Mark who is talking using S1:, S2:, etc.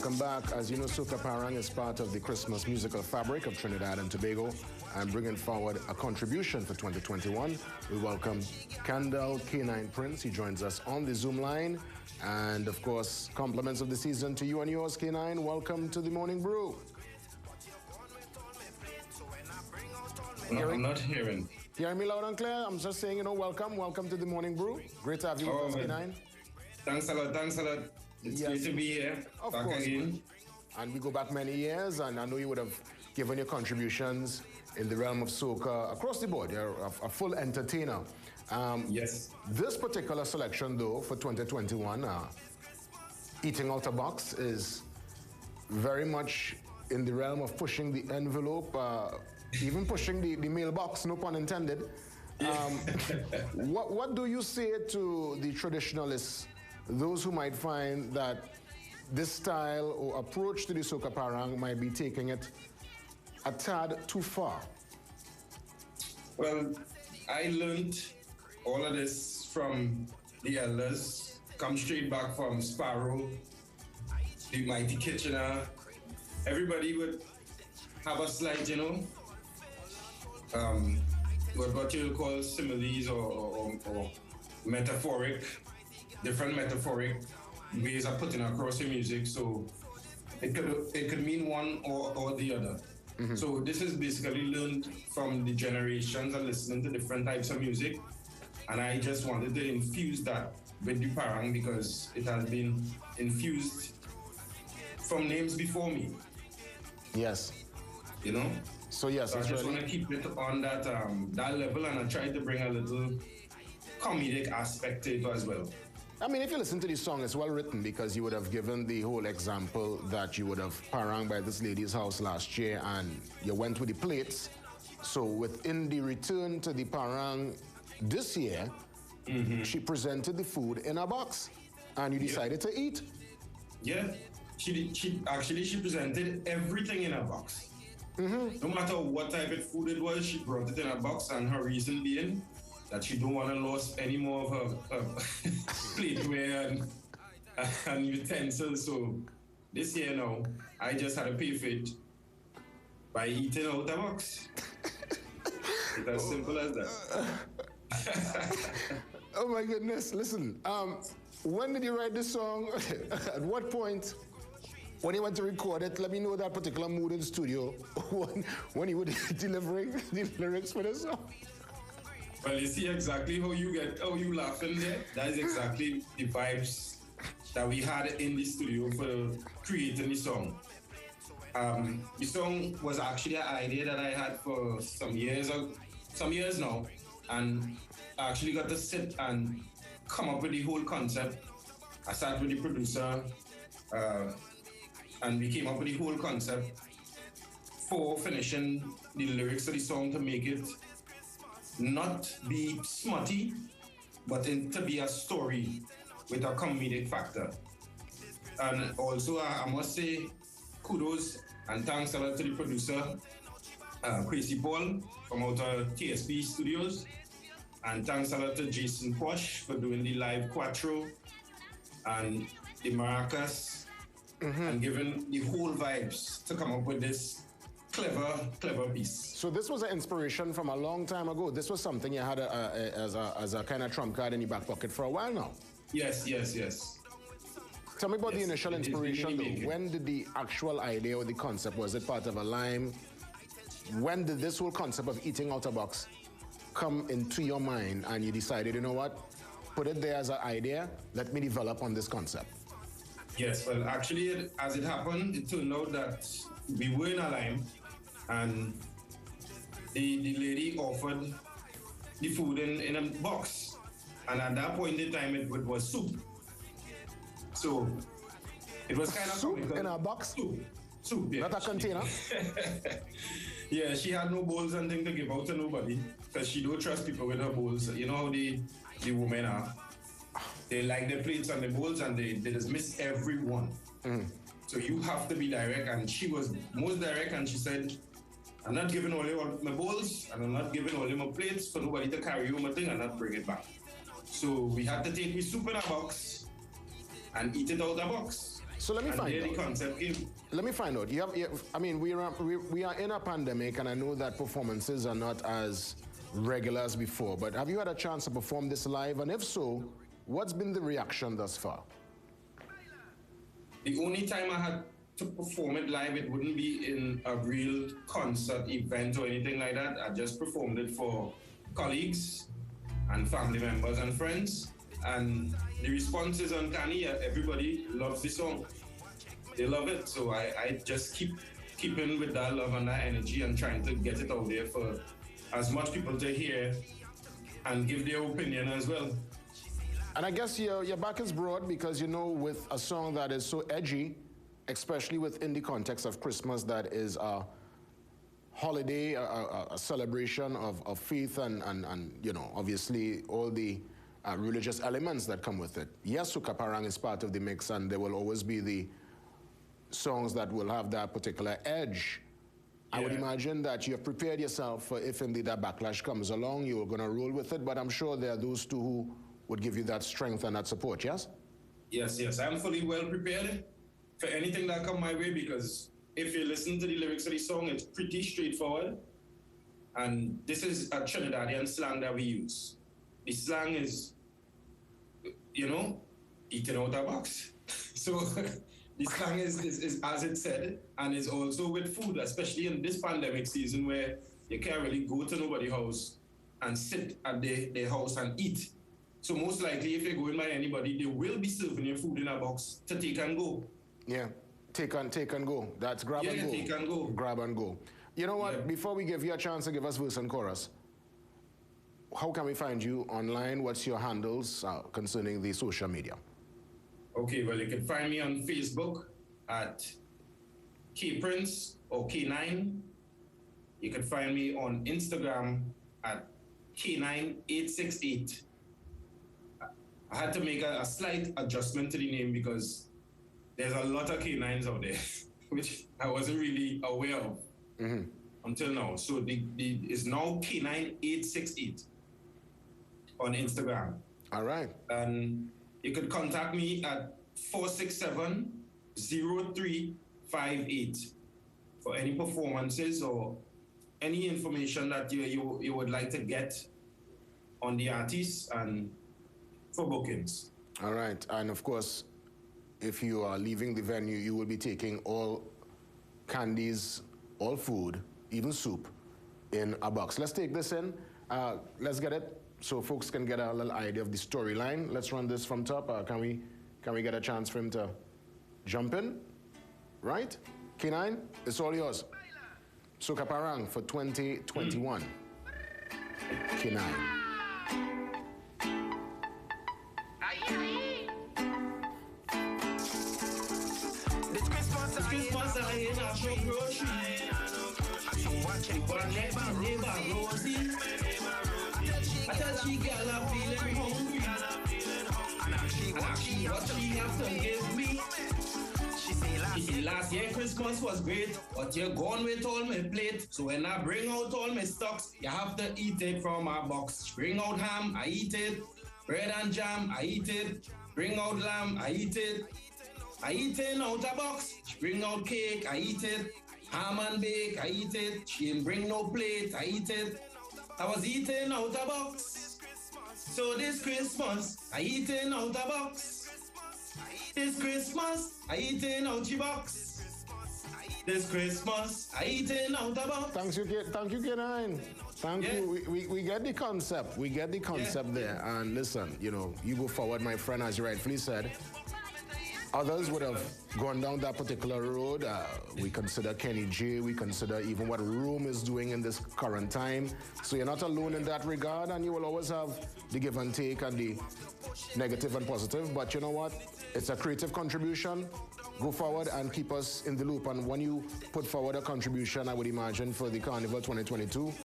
S1: Welcome back. As you know, Soca Parang is part of the Christmas musical fabric of Trinidad and Tobago and bringing forward a contribution for 2021. We welcome Kendall K9 Prince. He joins us on the Zoom line. And of course, compliments of the season to you and yours, K9. Welcome to the Morning Brew.
S2: No, I'm not hearing.
S1: Hearing me loud and clear? I'm just saying, you know, welcome to the Morning Brew. Great to have you with us, K9.
S2: Thanks a lot. It's great to be here.
S1: Of course. Again. And we go back many years, and I know you would have given your contributions in the realm of soca across the board. You're a full entertainer.
S2: Yes.
S1: This particular selection, though, for 2021, Eating Out a Box, is very much in the realm of pushing the envelope, even pushing the mailbox, no pun intended. What do you say to the traditionalists, those who might find that this style or approach to the Soca Parang might be taking it a tad too far?
S2: Well, I learned all of this from the elders, come straight back from Sparrow, the Mighty Kitchener. Everybody would have a slight, what you'll call similes or metaphoric, different metaphoric ways of putting across your music. So it could mean one or the other. Mm-hmm. So this is basically learned from the generations and listening to different types of music. And I just wanted to infuse that with the parang because it has been infused from names before me.
S1: Yes.
S2: So yes, so I just want to keep it on that level, and I try to bring a little comedic aspect to it as well.
S1: I mean, if you listen to the song, it's well written because you would have given the whole example that you would have parang by this lady's house last year and you went with the plates. So within the return to the parang this year, mm-hmm. she presented the food in a box and you decided to eat.
S2: Yeah, she presented everything in a box. Mm-hmm. No matter what type of food it was, she brought it in a box, and her reason being that she don't want to lose any more of her plateware and utensils. So this year now, I just had to pay for it by eating out the box. It's as simple as that.
S1: Oh my goodness, listen, when did you write this song? At what point? When you went to record it, let me know that particular mood in the studio when you were delivering the lyrics for the song.
S2: Well, you see exactly how you laughing there. That is exactly the vibes that we had in the studio for creating the song. The song was actually an idea that I had for some years now, and I actually got to sit and come up with the whole concept. I sat with the producer, and we came up with the whole concept for finishing the lyrics of the song to make it not be smutty, but to be a story with a comedic factor. And also, I must say kudos and thanks a lot to the producer, Crazy Paul from out of TSP Studios. And thanks a lot to Jason Posh for doing the live quattro and the maracas, mm-hmm. and giving the whole vibes to come up with this clever piece.
S1: So this was an inspiration from a long time ago. This was something you had as a kind of trump card in your back pocket for a while now.
S2: Yes.
S1: Tell me about the initial inspiration. When did the actual idea or the concept, was it part of a lime? When did this whole concept of eating out a box come into your mind and you decided, you know what, put it there as an idea, let me develop on this concept?
S2: Yes, well, actually, as it happened, it turned out that we were in a lime, and the lady offered the food in a box. And at that point in time, it was soup. So it was kind of
S1: soup
S2: comical.
S1: In a box?
S2: Soup, yeah.
S1: Not a container?
S2: Yeah, she had no bowls and things to give out to nobody because she don't trust people with her bowls. You know how the women are. They like their plates and the bowls, and they just miss everyone. Mm. So you have to be direct, and she was most direct, and she said, I'm not giving all you my bowls, and I'm not giving all you my plates for nobody to carry home a thing and not bring it back. So we had to take the soup in a box and eat it out of the box.
S1: So let me find
S2: there
S1: out.
S2: the concept came.
S1: Let me find out. I mean, we are in a pandemic, and I know that performances are not as regular as before. But have you had a chance to perform this live? And if so, what's been the reaction thus far?
S2: The only time I had to perform it live, it wouldn't be in a real concert event or anything like that. I just performed it for colleagues and family members and friends. And the response is uncanny. Everybody loves the song. They love it. So I just keeping with that love and that energy and trying to get it out there for as much people to hear and give their opinion as well.
S1: And I guess your back is broad because, you know, with a song that is so edgy, especially within the context of Christmas, that is a holiday, a celebration of faith and, you know, obviously all the religious elements that come with it. Yes, Soca Parang is part of the mix, and there will always be the songs that will have that particular edge. Yeah. I would imagine that you have prepared yourself for if indeed that backlash comes along, you're going to roll with it, but I'm sure there are those too who would give you that strength and that support, yes?
S2: Yes. I'm fully well prepared for anything that come my way, because if you listen to the lyrics of the song, it's pretty straightforward. And this is a Trinidadian slang that we use. The slang is, you know, eating out a box. So the slang is as it said, and is also with food, especially in this pandemic season where you can't really go to nobody's house and sit at their house and eat. So most likely, if you're going by anybody, they will be serving your food in a box to take and go.
S1: Yeah, take and go. That's grab and go.
S2: Take and go.
S1: Grab and go. You know what? Yeah. Before we give you a chance to give us verse and chorus, how can we find you online? What's your handles concerning the social media?
S2: Okay, well, you can find me on Facebook at Kprince or K9. You can find me on Instagram at K9868. I had to make a slight adjustment to the name because there's a lot of K9s out there, which I wasn't really aware of until now. So it's now K9868 on Instagram.
S1: All right.
S2: And you could contact me at 467-0358 for any performances or any information that you would like to get on the artists and for bookings.
S1: All right. And of course, if you are leaving the venue, you will be taking all candies, all food, even soup, in a box. Let's take this in. Let's get it so folks can get a little idea of the storyline. Let's run this from top. Can we get a chance for him to jump in? Right? K9, it's all yours. Soca Parang for 2021. K9.
S2: Christmas I ain't have no grocery. But neighbor Rosie, I tell she girl I'm feeling hungry. And she what she have to give me. She say last year Christmas was great, but you're gone with all my plate. So when I bring out all my stocks, you have to eat it from my box. Bring out ham, I eat it. Bread and jam, I eat it. Bring out lamb, I eat it. I eat it out a box. She bring out cake, I eat it. Ham and bake, I eat it. She didn't bring no plate, I eat it. I was eating out a box. So this Christmas, I eating out a box. This Christmas, I eating out the box. This Christmas, I eating out a box.
S1: Thank you, K9. Thank you. We get the concept. We get the concept there. And listen, you know, you go forward, my friend, as you rightfully said. Others would have gone down that particular road. We consider Kenny J. We consider even what Room is doing in this current time. So you're not alone in that regard, and you will always have the give and take and the negative and positive. But you know what? It's a creative contribution. Go forward and keep us in the loop. And when you put forward a contribution, I would imagine, for the Carnival 2022,